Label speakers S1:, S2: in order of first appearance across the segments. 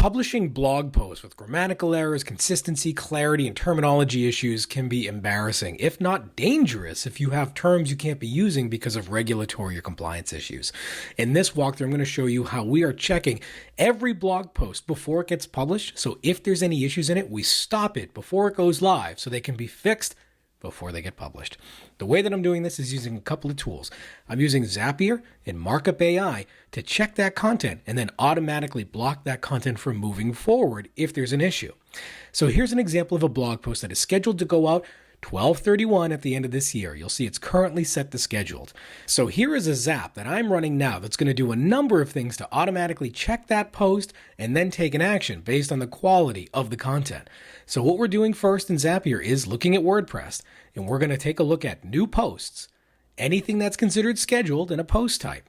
S1: Publishing blog posts with grammatical errors, consistency, clarity, and terminology issues can be embarrassing, if not dangerous, if you have terms you can't be using because of regulatory or compliance issues. In this walkthrough, I'm going to show you how we are checking every blog post before it gets published. So if there's any issues in it, we stop it before it goes live so they can be fixed before they get published. The way that I'm doing this is using a couple of tools. I'm using Zapier and Markup AI to check that content and then automatically block that content from moving forward if there's an issue. So here's an example of a blog post that is scheduled to go out 12/31 at the end of this year. You'll see it's currently set to scheduled. So here is a Zap that I'm running now that's going to do a number of things to automatically check that post and then take an action based on the quality of the content. So what we're doing first in Zapier is looking at WordPress, and we're going to take a look at new posts, anything that's considered scheduled in a post type.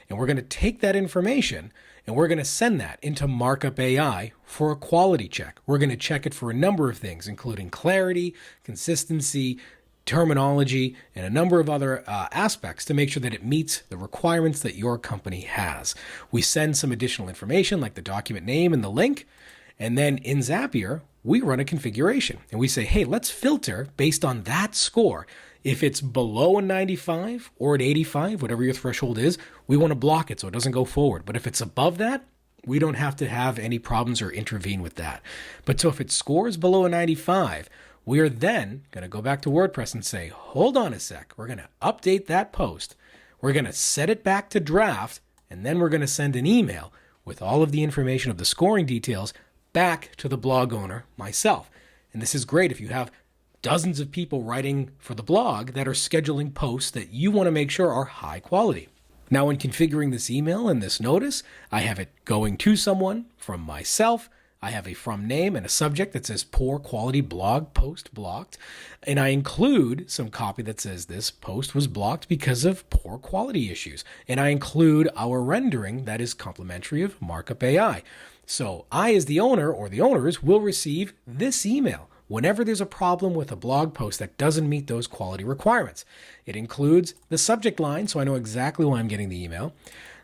S1: And we're going to take that information and we're going to send that into Markup AI for a quality check. We're going to check it for a number of things, including clarity, consistency, terminology, and a number of other aspects to make sure that it meets the requirements that your company has. We send some additional information like the document name and the link. And then in Zapier, we run a configuration and we say, hey, let's filter based on that score. If it's below a 95 or an 85, whatever your threshold is, we want to block it so it doesn't go forward. But if it's above that, we don't have to have any problems or intervene with that. But so if it scores below a 95, we are then going to go back to WordPress and say, hold on a sec. We're going to update that post. We're going to set it back to draft, and then we're going to send an email with all of the information of the scoring details back to the blog owner, myself. And this is great if you have dozens of people writing for the blog that are scheduling posts that you want to make sure are high quality. Now, in configuring this email and this notice, I have it going to someone from myself. I have a from name and a subject that says poor quality blog post blocked. And I include some copy that says this post was blocked because of poor quality issues. And I include our rendering that is complimentary of Markup AI. So I, as the owner or the owners, will receive this email whenever there's a problem with a blog post that doesn't meet those quality requirements. It includes the subject line, so I know exactly why I'm getting the email.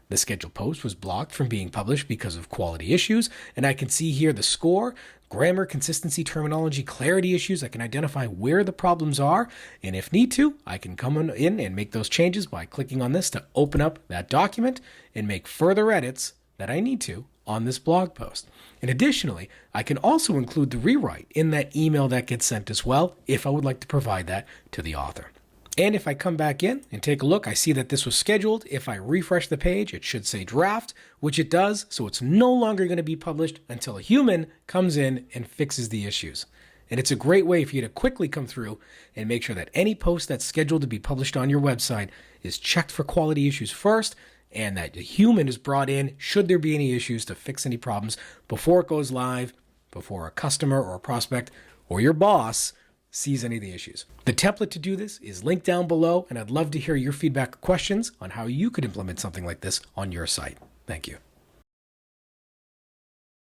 S1: The scheduled post was blocked from being published because of quality issues, and I can see here the score, grammar, consistency, terminology, clarity issues. I can identify where the problems are, and if need to, I can come in and make those changes by clicking on this to open up that document and make further edits that I need to on this blog post. And additionally, I can also include the rewrite in that email that gets sent as well, if I would like to provide that to the author. And if I come back in and take a look, I see that this was scheduled. If I refresh the page, it should say draft, which it does. So it's no longer going to be published until a human comes in and fixes the issues. And it's a great way for you to quickly come through and make sure that any post that's scheduled to be published on your website is checked for quality issues first, and that a human is brought in should there be any issues to fix any problems before it goes live, before a customer or a prospect or your boss sees any of the issues. The template to do this is linked down below, and I'd love to hear your feedback or questions on how you could implement something like this on your site. Thank you.